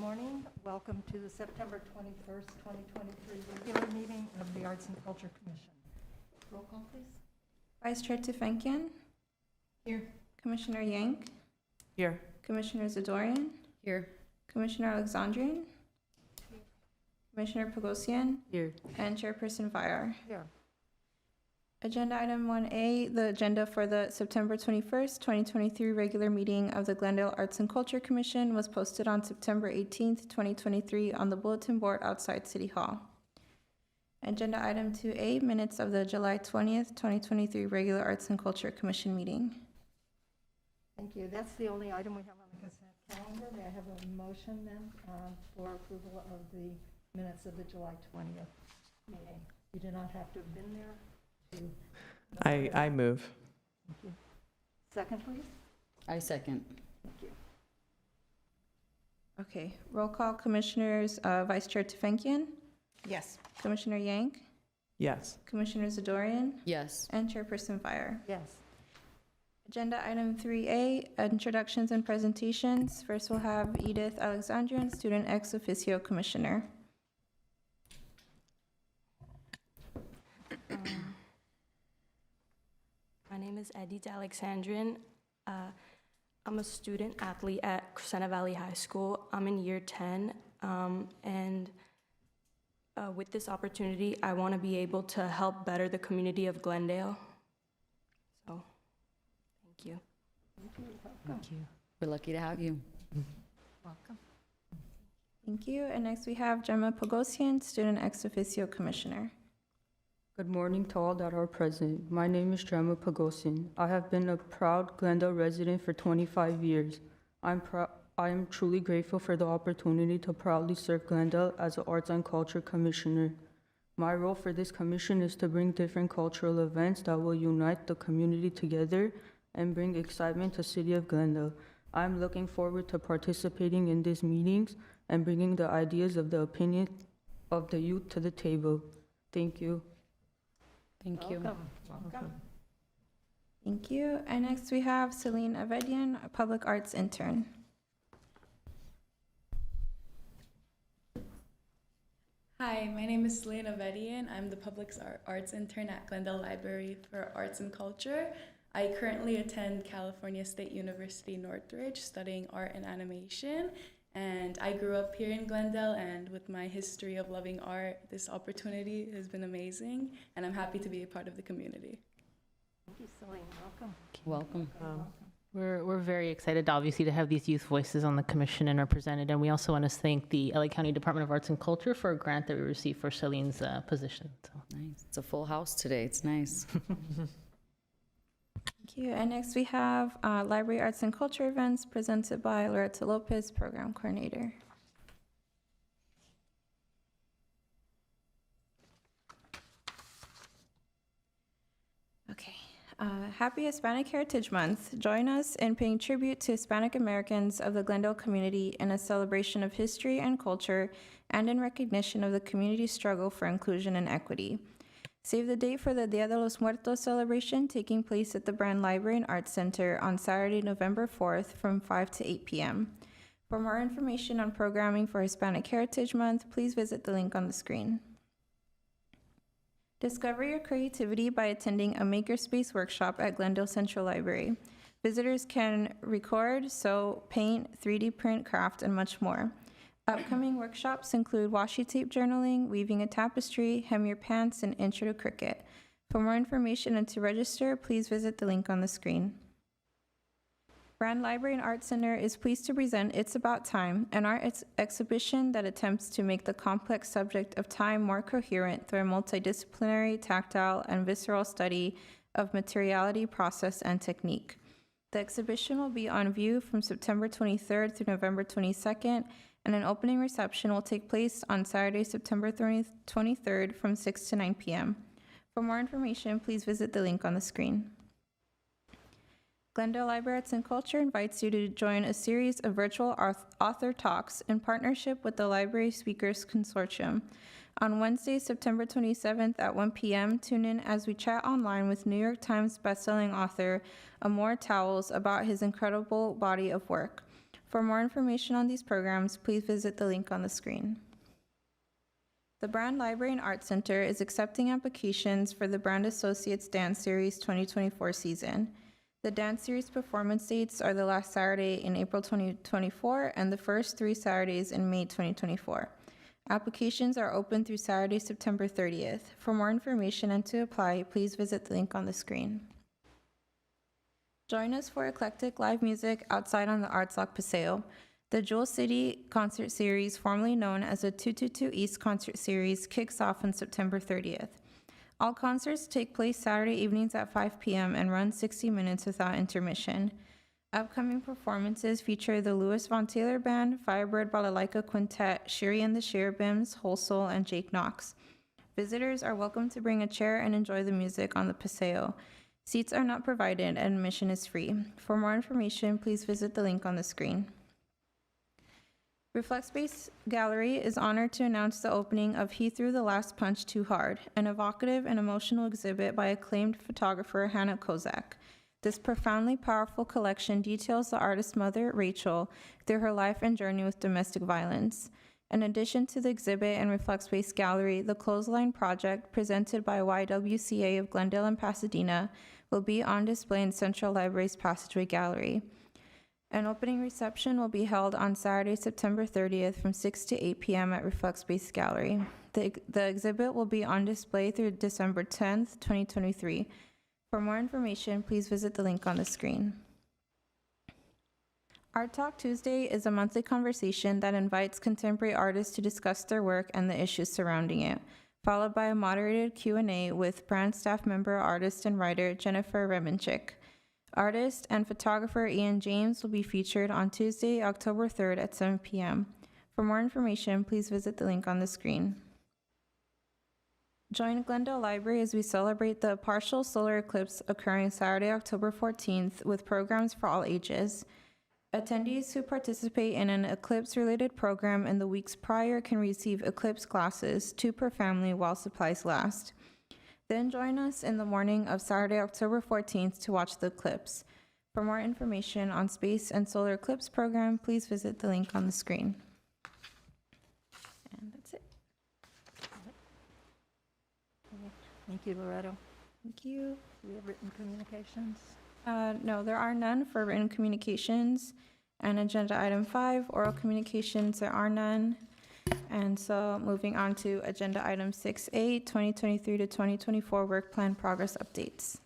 morning. Welcome to the September 21st, 2023 regular meeting of the Arts and Culture Commission. Roll call, please. Vice Chair Tefenkian. Here. Commissioner Yank. Here. Commissioner Zadorian. Here. Commissioner Alexandrian. Commissioner Pogosian. Here. And Chairperson Vyar. Here. Agenda item 1A, the agenda for the September 21st, 2023 regular meeting of the Glendale Arts and Culture Commission was posted on September 18th, 2023 on the bulletin board outside City Hall. Agenda item 2A, minutes of the July 20th, 2023 regular Arts and Culture Commission meeting. Thank you. That's the only item we have on the consent calendar. May I have a motion then for approval of the minutes of the July 20th meeting? You do not have to have been there. I move. Thank you. Second, please. I second. Thank you. Okay, roll call. Commissioners, Vice Chair Tefenkian, Yes. Commissioner Yank, Yes. Commissioner Zadorian, Yes. and Chairperson Vyar. Yes. Agenda item 3A, introductions and presentations. First, we'll have Edith Alexandrian, Student Ex Officio Commissioner. My name is Edith Alexandrian. I'm a student athlete at Crescenta Valley High School. I'm in year 10, and with this opportunity, I want to be able to help better the community of Glendale. So, thank you. Thank you. Welcome. Thank you. We're lucky to have you. Welcome. Thank you. And next, we have Gemma Pogosian, Student Ex Officio Commissioner. Good morning to all that are present. My name is Gemma Pogosian. I have been a proud Glendale resident for 25 years. I am truly grateful for the opportunity to proudly serve Glendale as an Arts and Culture Commissioner. My role for this commission is to bring different cultural events that will unite the community together and bring excitement to the city of Glendale. I am looking forward to participating in these meetings and bringing the ideas of the opinion of the youth to the table. Thank you. Thank you. Welcome. Welcome. Thank you. And next, we have Celine Avedian, a Public Arts Intern. Hi, my name is Selena Vedian. I'm the Public Arts Intern at Glendale Library for Arts and Culture. I currently attend California State University Northridge studying art and animation. And I grew up here in Glendale, and with my history of loving art, this opportunity has been amazing, and I'm happy to be a part of the community. Thank you, Celine. Welcome. Welcome. Welcome. We're very excited, obviously, to have these youth voices on the commission and represented. And we also want to thank the LA County Department of Arts and Culture for a grant that we received for Celine's position. So. Nice. It's a full house today. It's nice. Thank you. And next, we have Library Arts and Culture events presented by Loretta Lopez, Program Coordinator. Okay. Happy Hispanic Heritage Month. Join us in paying tribute to Hispanic Americans of the Glendale community in a celebration of history and culture and in recognition of the community's struggle for inclusion and equity. Save the date for the Dia de los Muertos celebration taking place at the Brand Library and Arts Center on Saturday, November 4th from 5 to 8 p.m. For more information on programming for Hispanic Heritage Month, please visit the link on the screen. Discover your creativity by attending a makerspace workshop at Glendale Central Library. Visitors can record, sew, paint, 3D print, craft, and much more. Upcoming workshops include washi tape journaling, weaving a tapestry, hem your pants, and intro to cricket. For more information and to register, please visit the link on the screen. Brand Library and Arts Center is pleased to present It's About Time, an art exhibition that attempts to make the complex subject of time more coherent through a multidisciplinary, tactile, and visceral study of materiality, process, and technique. The exhibition will be on view from September 23rd through November 22nd, and an opening reception will take place on Saturday, September 23rd from 6 to 9 p.m. For more information, please visit the link on the screen. Glendale Library Arts and Culture invites you to join a series of virtual author talks in partnership with the Library Speakers Consortium. On Wednesday, September 27th at 1 p.m., tune in as we chat online with New York Times bestselling author Amor Towles about his incredible body of work. For more information on these programs, please visit the link on the screen. The Brand Library and Art Center is accepting applications for the Brand Associates Dance Series 2024 season. The dance series performance dates are the last Saturday in April 2024 and the first 3 Saturdays in May 2024. Applications are open through Saturday, September 30th. For more information and to apply, please visit the link on the screen. Join us for eclectic live music outside on the Arts Lock Paseo. The Jewel City Concert Series, formerly known as the 222 East Concert Series, kicks off on September 30th. All concerts take place Saturday evenings at 5 p.m. and run 60 minutes without intermission. Upcoming performances feature the Louis Von Taylor Band, Firebird Balalaika Quintet, Shiri and the Cherubims, Whole Soul, and Jake Knox. Visitors are welcome to bring a chair and enjoy the music on the Paseo. Seats are not provided and admission is free. For more information, please visit the link on the screen. Reflect Space Gallery is honored to announce the opening of He Threw the Last Punch Too Hard, an evocative and emotional exhibit by acclaimed photographer Hannah Kozak. This profoundly powerful collection details the artist's mother, Rachel, through her life and journey with domestic violence. In addition to the exhibit and Reflect Space Gallery, the Clothesline Project, presented by YWCA of Glendale and Pasadena, will be on display in Central Library's Passageway Gallery. An opening reception will be held on Saturday, September 30th from 6 to 8 p.m. at Reflect Space Gallery. The exhibit will be on display through December 10th, 2023. For more information, please visit the link on the screen. Art Talk Tuesday is a monthly conversation that invites contemporary artists to discuss their work and the issues surrounding it, followed by a moderated Q&A with brand staff member, artist, and writer Jennifer Remenchik. Artist and photographer Ian James will be featured on Tuesday, October 3rd at 7 p.m. For more information, please visit the link on the screen. Join Glendale Library as we celebrate the partial solar eclipse occurring Saturday, October 14th with programs for all ages. Attendees who participate in an eclipse-related program in the weeks prior can receive eclipse glasses, 2 per family while supplies last. Then join us in the morning of Saturday, October 14th to watch the eclipse. For more information on space and solar eclipse program, please visit the link on the screen. And that's it. Thank you, Loretto. Thank you. Do we have written communications? No, there are none for written communications. And agenda item 5, oral communications, there are none. And so moving on to agenda item 6A, 2023 to 2024 work plan progress updates.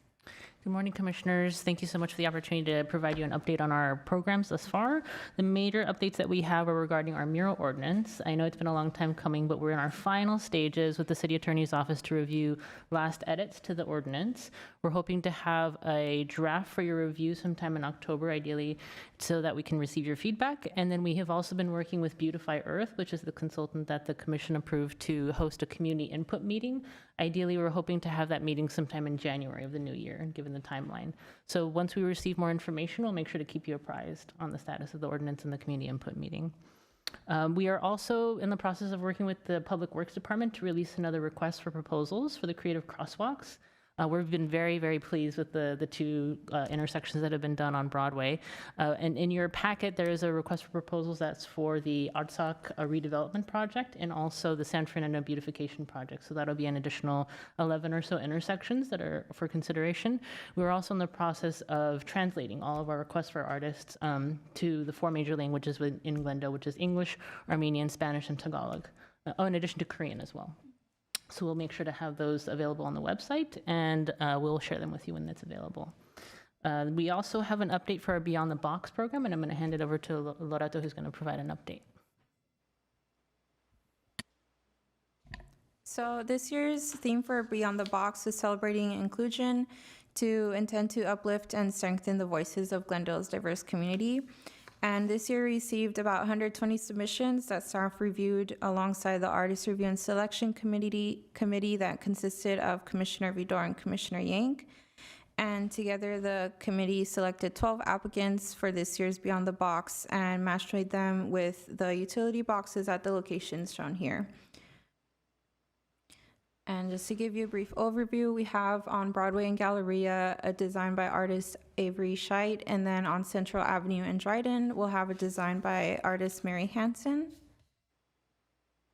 Good morning, Commissioners. Thank you so much for the opportunity to provide you an update on our programs thus far. The major updates that we have are regarding our mural ordinance. I know it's been a long time coming, but we're in our final stages with the City Attorney's Office to review last edits to the ordinance. We're hoping to have a draft for your review sometime in October, ideally, so that we can receive your feedback. And then we have also been working with Beautify Earth, which is the consultant that the Commission approved to host a community input meeting. Ideally, we're hoping to have that meeting sometime in January of the new year, given the timeline. So once we receive more information, we'll make sure to keep you apprised on the status of the ordinance and the community input meeting. We are also in the process of working with the Public Works Department to release another request for proposals for the creative crosswalks. We've been very, very pleased with the 2 intersections that have been done on Broadway. And in your packet, there is a request for proposals that's for the Artsakh redevelopment project and also the San Fernando beautification project. So that'll be an additional 11 or so intersections that are for consideration. We're also in the process of translating all of our requests for artists to the 4 major languages in Glendale, which is English, Armenian, Spanish, and Tagalog. In addition to Korean as well. So we'll make sure to have those available on the website, and we'll share them with you when it's available. We also have an update for our Beyond the Box program, and I'm going to hand it over to Loretto, who's going to provide an update. So this year's theme for Beyond the Box is celebrating inclusion to intend to uplift and strengthen the voices of Glendale's diverse community. And this year received about 120 submissions that staff reviewed alongside the Artist Review and Selection Committee that consisted of Commissioner Vidor and Commissioner Yank. And together the committee selected 12 applicants for this year's Beyond the Box and matched them with the utility boxes at the locations shown here. And just to give you a brief overview, we have on Broadway and Galleria a design by artist Avery Scheit, and then on Central Avenue in Dryden, we'll have a design by artist Mary Hansen.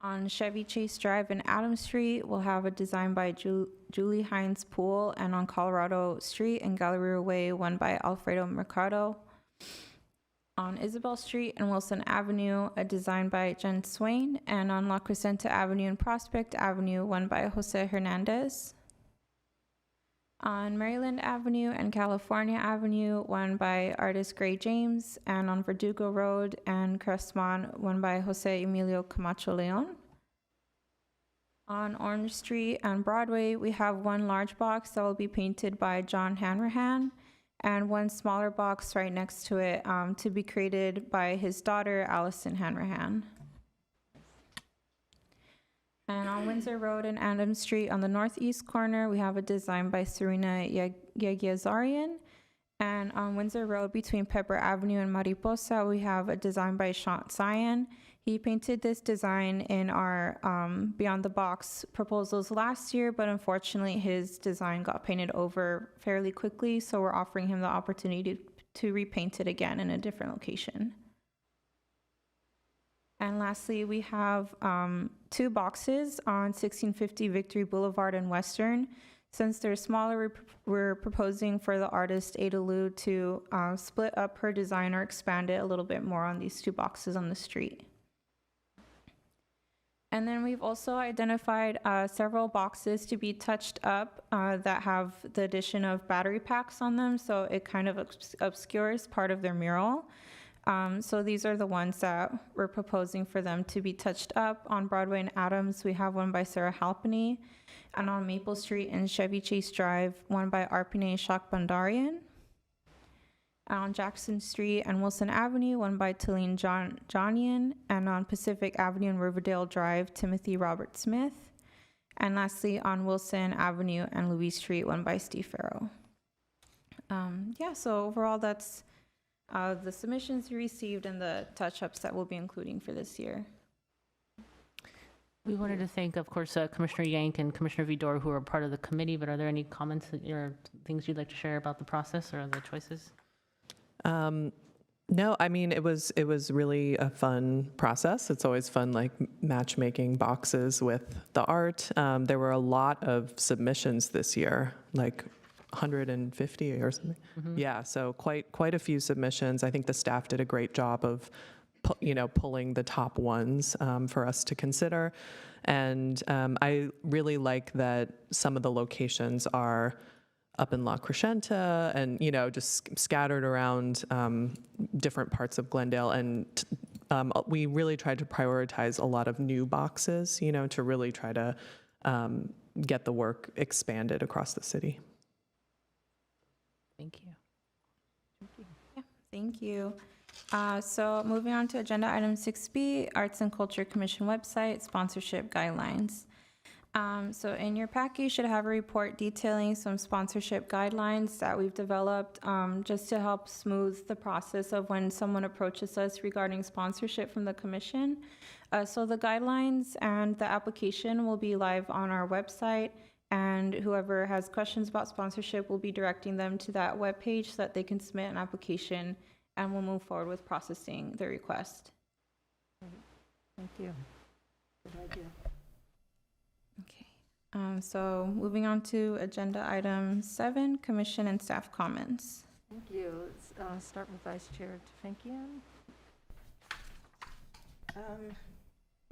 On Chevy Chase Drive and Adams Street, we'll have a design by Julie Hines Poole, and on Colorado Street and Galleria Way, one by Alfredo Mercado. On Isabel Street and Wilson Avenue, a design by Jen Swain, and on La Crescenta Avenue and Prospect Avenue, one by Jose Hernandez. On Maryland Avenue and California Avenue, one by artist Gray James, and on Verdugo Road and Crestmont, one by Jose Emilio Camacho Leon. On Orange Street and Broadway, we have one large box that will be painted by John Hanrahan, and one smaller box right next to it to be created by his daughter, Allison Hanrahan. And on Windsor Road and Adams Street on the northeast corner, we have a design by Serena Yagyazarian. And on Windsor Road between Pepper Avenue and Mariposa, we have a design by Sean Cyan. He painted this design in our Beyond the Box proposals last year, but unfortunately his design got painted over fairly quickly, so we're offering him the opportunity to repaint it again in a different location. And lastly, we have 2 boxes on 1650 Victory Boulevard and Western. Since they're smaller, we're proposing for the artist Ada Liu to split up her design or expand it a little bit more on these 2 boxes on the street. And then we've also identified several boxes to be touched up that have the addition of battery packs on them, so it kind of obscures part of their mural. So these are the ones that we're proposing for them to be touched up. On Broadway and Adams, we have one by Sarah Halpany, and on Maple Street and Chevy Chase Drive, one by Arpine Shakbandarian. On Jackson Street and Wilson Avenue, one by Talene Johnian, and on Pacific Avenue and Riverdale Drive, Timothy Robert Smith. And lastly, on Wilson Avenue and Louise Street, one by Steve Farrow. So overall, that's the submissions we received and the touch-ups that we'll be including for this year. We wanted to thank, of course, Commissioner Yank and Commissioner Vidor, who are part of the committee, but are there any comments or things you'd like to share about the process or the choices? No, I mean, it was really a fun process. It's always fun, like matchmaking boxes with the art. There were a lot of submissions this year, like 150 or something. Mm-hmm. Yeah, so quite a few submissions. I think the staff did a great job of pulling the top ones for us to consider. And I really like that some of the locations are up in La Crescenta and, just scattered around different parts of Glendale. And we really tried to prioritize a lot of new boxes, to really try to get the work expanded across the city. Thank you. Yeah, thank you. So moving on to agenda item 6B, Arts and Culture Commission website, sponsorship guidelines. So in your packet, you should have a report detailing some sponsorship guidelines that we've developed just to help smooth the process of when someone approaches us regarding sponsorship from the commission. So the guidelines and the application will be live on our website, and whoever has questions about sponsorship will be directing them to that webpage so that they can submit an application, and we'll move forward with processing the request. Thank you. Good idea. Okay. So moving on to agenda item 7, commission and staff comments. Thank you. Let's start with Vice Chair Tefankian.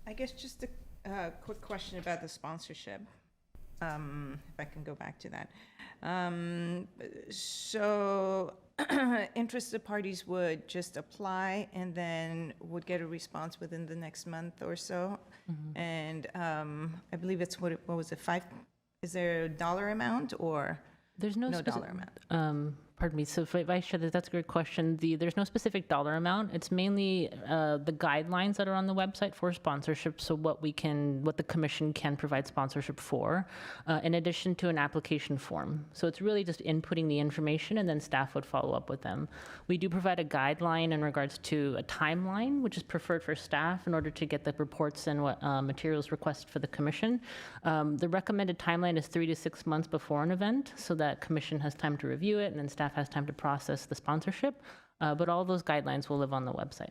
I guess just a quick question about the sponsorship, if I can go back to that. So interested parties would just apply and then would get a response within the next month or so. Mm-hmm. And I believe it's, what was it, 5? Is there a dollar amount or There's no no specific dollar amount? Pardon me, so Vice Chair, that's a great question. There's no specific dollar amount. It's mainly the guidelines that are on the website for sponsorship, so what the commission can provide sponsorship for, in addition to an application form. So it's really just inputting the information and then staff would follow up with them. We do provide a guideline in regards to a timeline, which is preferred for staff in order to get the reports and what materials requested for the commission. The recommended timeline is 3 to 6 months before an event, so that commission has time to review it and then staff has time to process the sponsorship, but all those guidelines will live on the website.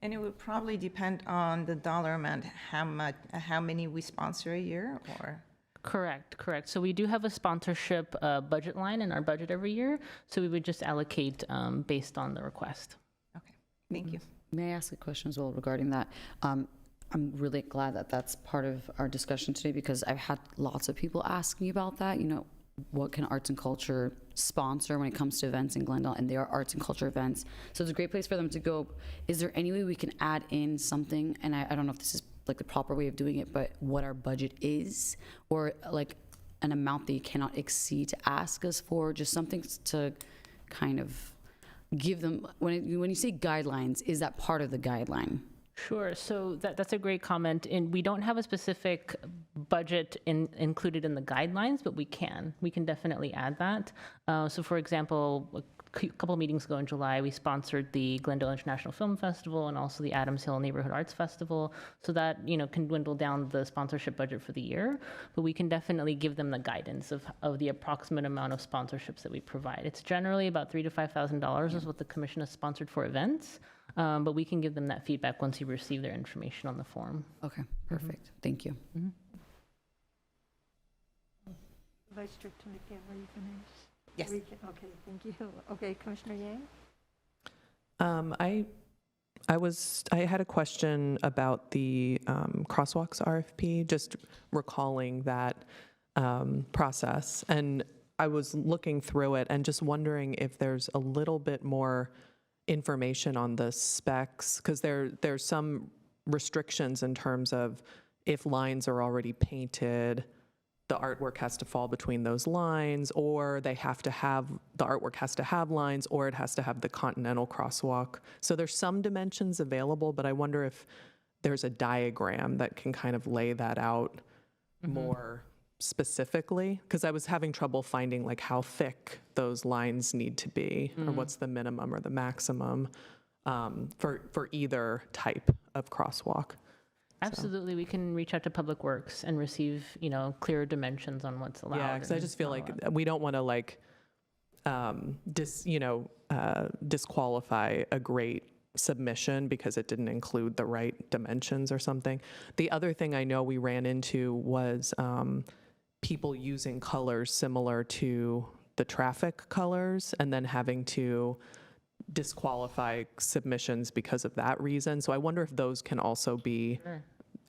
And it would probably depend on the dollar amount, how many we sponsor a year, or? Correct. So we do have a sponsorship budget line in our budget every year, so we would just allocate based on the request. Okay, thank you. May I ask a question as well regarding that? I'm really glad that that's part of our discussion today because I've had lots of people ask me about that. What can arts and culture sponsor when it comes to events in Glendale? And they are arts and culture events. So it's a great place for them to go. Is there any way we can add in something? And I don't know if this is like the proper way of doing it, but what our budget is, or like an amount that you cannot exceed to ask us for, just something to kind of give them, when you say guidelines, is that part of the guideline? Sure. So that's a great comment. And we don't have a specific budget included in the guidelines, but we can definitely add that. So for example, a couple of meetings ago in July, we sponsored the Glendale International Film Festival and also the Adams Hill Neighborhood Arts Festival. So that, can dwindle down the sponsorship budget for the year, but we can definitely give them the guidance of the approximate amount of sponsorships that we provide. It's generally about $3,000 to $5,000 is what the commission has sponsored for events. But we can give them that feedback once you receive their information on the form. Okay, perfect. Thank you. Vice Chair Tunisia, were you finished? Yes. Okay, thank you. Okay, Commissioner Yang? I had a question about the crosswalks RFP, just recalling that process. And I was looking through it and just wondering if there's a little bit more information on the specs, because there's some restrictions in terms of if lines are already painted, the artwork has to fall between those lines, or the artwork has to have lines, or it has to have the continental crosswalk. So there's some dimensions available, but I wonder if there's a diagram that can kind of lay that out more specifically, because I was having trouble finding like how thick those lines need to be, or what's the minimum or the maximum for either type of crosswalk. Absolutely, we can reach out to Public Works and receive, clearer dimensions on what's allowed. Yeah, because I just feel like we don't want to disqualify a great submission because it didn't include the right dimensions or something. The other thing I know we ran into was people using colors similar to the traffic colors and then having to disqualify submissions because of that reason. So I wonder if those can also be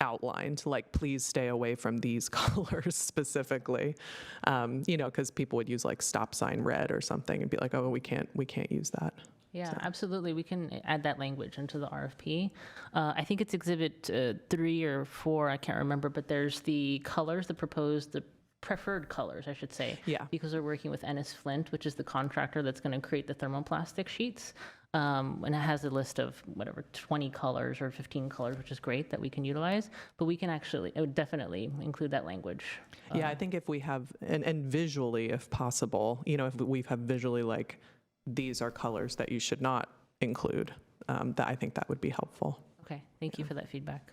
outlined, like please stay away from these colors specifically, because people would use like stop sign red or something and be like, oh, we can't use that. Yeah, absolutely. We can add that language into the RFP. I think it's Exhibit 3 or 4, I can't remember, but there's the colors, the preferred colors, I should say. Yeah. Because we're working with Ennis Flint, which is the contractor that's going to create the thermoplastic sheets. And it has a list of 20 colors or 15 colors, which is great that we can utilize. But we can it would definitely include that language. Yeah, I think if we have, and visually, if possible, if we have visually like, these are colors that you should not include, I think that would be helpful. Okay, thank you for that feedback.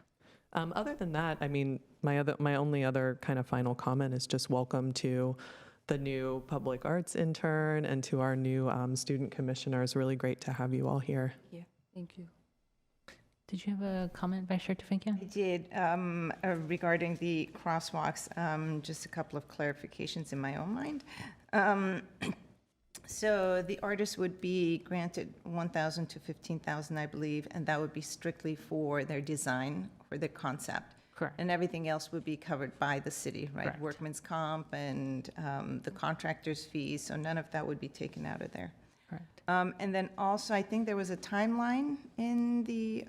Other than that, I mean, my only other kind of final comment is just welcome to the new public arts intern and to our new student commissioners. Really great to have you all here. Yeah, thank you. Did you have a comment, Vice Chair Tefenkia? I did, regarding the crosswalks, just a couple of clarifications in my own mind. So the artist would be granted $1,000 to $15,000, I believe, and that would be strictly for their design, for their concept. Correct. And everything else would be covered by the city, right? Correct. Workman's comp and the contractor's fees, so none of that would be taken out of there. Correct. And then also, I think there was a timeline in the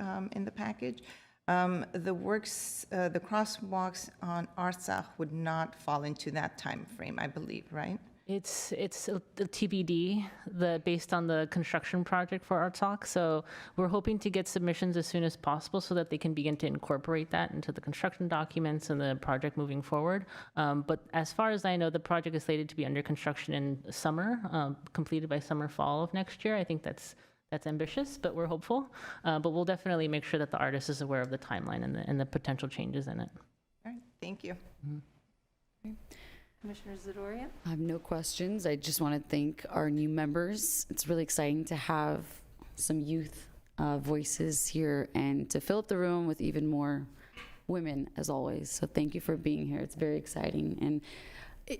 package. The crosswalks on Artsakh would not fall into that time frame, I believe, right? It's the TBD, based on the construction project for Art Talk. So we're hoping to get submissions as soon as possible so that they can begin to incorporate that into the construction documents and the project moving forward. But as far as I know, the project is slated to be under construction in summer, completed by summer, fall of next year. I think that's ambitious, but we're hopeful. But we'll definitely make sure that the artist is aware of the timeline and the potential changes in it. All right, thank you. Commissioner Zadorian? I have no questions. I just want to thank our new members. It's really exciting to have some youth voices here and to fill up the room with even more women, as always. So thank you for being here. It's very exciting. And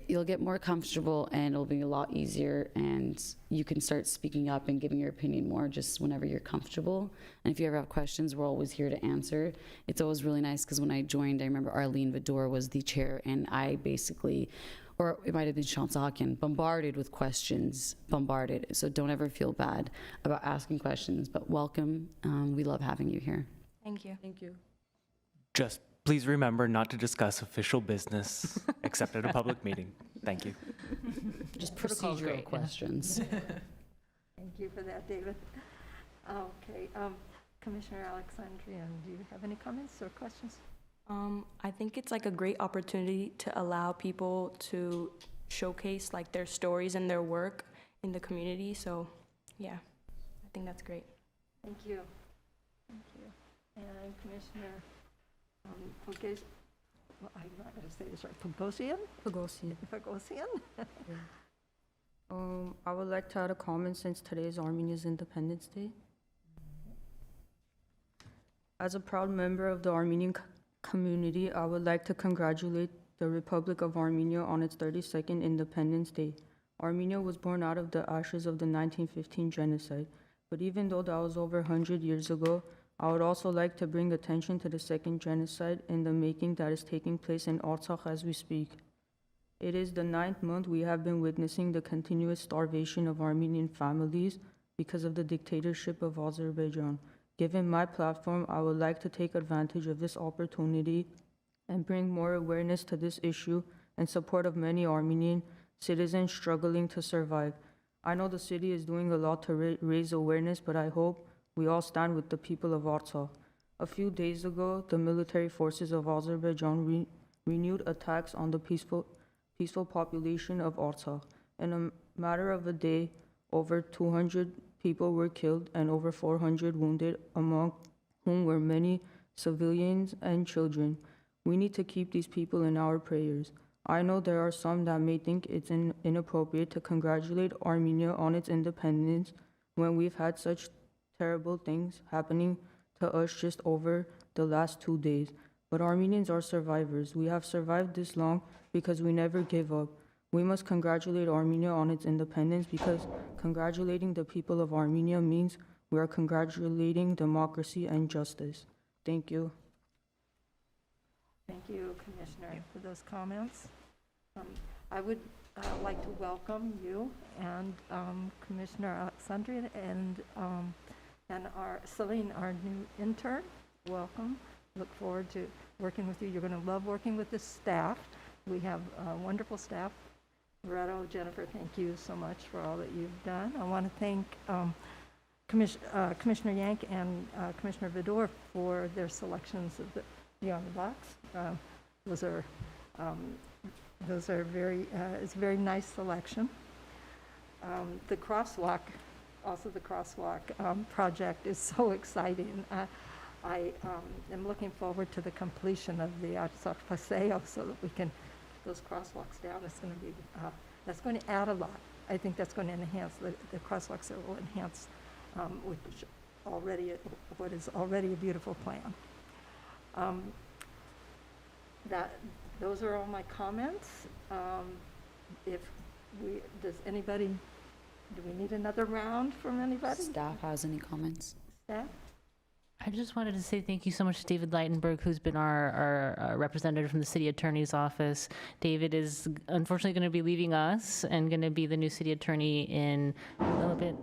you'll get more comfortable and it'll be a lot easier, and you can start speaking up and giving your opinion more just whenever you're comfortable. And if you ever have questions, we're always here to answer. It's always really nice because when I joined, I remember Arlene Vidor was the chair, and I basically, or it might have been Sean Sahakian, bombarded with questions, bombarded. So don't ever feel bad about asking questions, but welcome. We love having you here. Thank you. Thank you. Just please remember not to discuss official business except at a public meeting. Thank you. Just Protocol's procedural great, yeah. questions. Thank you for that, David. Okay, Commissioner Alexandrian, do you have any comments or questions? I think it's like a great opportunity to allow people to showcase like their stories and their work in the community. So, yeah, I think that's great. Thank you. Thank you. And Commissioner Pugasian, well, I'm not going to say this right, Pugasian? Pagosian. Pugasian? I would like to add a comment since today is Armenia's Independence Day. As a proud member of the Armenian community, I would like to congratulate the Republic of Armenia on its 32nd Independence Day. Armenia was born out of the ashes of the 1915 genocide, but even though that was over 100 years ago, I would also like to bring attention to the second genocide in the making that is taking place in Artsakh as we speak. It is the 9th month we have been witnessing the continuous starvation of Armenian families because of the dictatorship of Azerbaijan. Given my platform, I would like to take advantage of this opportunity and bring more awareness to this issue in support of many Armenian citizens struggling to survive. I know the city is doing a lot to raise awareness, but I hope we all stand with the people of Artsakh. A few days ago, the military forces of Azerbaijan renewed attacks on the peaceful population of Artsakh. In a matter of a day, over 200 people were killed and over 400 wounded, among whom were many civilians and children. We need to keep these people in our prayers. I know there are some that may think it's inappropriate to congratulate Armenia on its independence when we've had such terrible things happening to us just over the last 2 days. But Armenians are survivors. We have survived this long because we never give up. We must congratulate Armenia on its independence because congratulating the people of Armenia means we are congratulating democracy and justice. Thank you. Thank you, Commissioner, for those comments. I would like to welcome you and Commissioner Alexandria and our Celine, our new intern. Welcome. Look forward to working with you. You're going to love working with the staff. We have wonderful staff. Loretto, Jennifer, thank you so much for all that you've done. I want to thank Commissioner Yank and Commissioner Vidor for their selections of the Beyond the Box. Those are very, it's a very nice selection. The crosswalk, also the crosswalk project is so exciting. I am looking forward to the completion of the Artsakh Paseo so that we can those crosswalks down. It's going to be, that's going to add a lot. I think that's going to enhance the crosswalks that will enhance what is already a beautiful plan. Those are all my comments. Does anybody, do we need another round from anybody? Staff has any comments? Staff? I just wanted to say thank you so much to David Leitenberg, who's been our representative from the city attorney's office. David is unfortunately going to be leaving us and going to be the new city attorney in a little bit.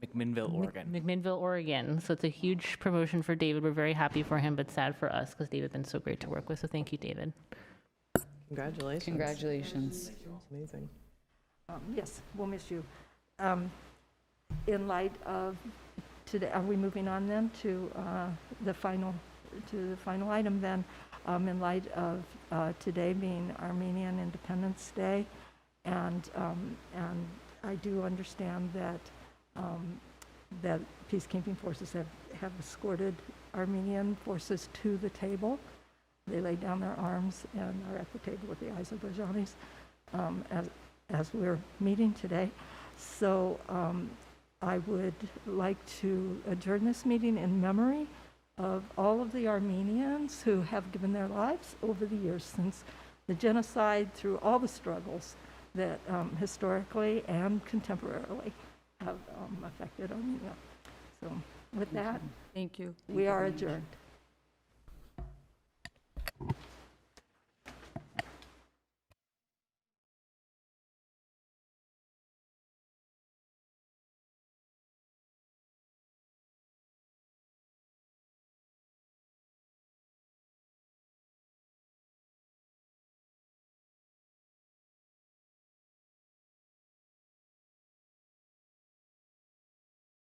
McMinnville, Oregon. McMinnville, Oregon. So it's a huge promotion for David. We're very happy for him, but sad for us because David's been so great to work with. So thank you, David. Congratulations. Congratulations. That's amazing. Yes, we'll miss you. In light of today, are we moving on then to the final item then? In light of today being Armenian Independence Day, and I do understand that that peacekeeping forces have escorted Armenian forces to the table. They laid down their arms and are at the table with the Azerbaijanis as we're meeting today. So I would like to adjourn this meeting in memory of all of the Armenians who have given their lives over the years since the genocide, through all the struggles that historically and contemporarily have affected Armenia. So with that, Thank you. we are adjourned.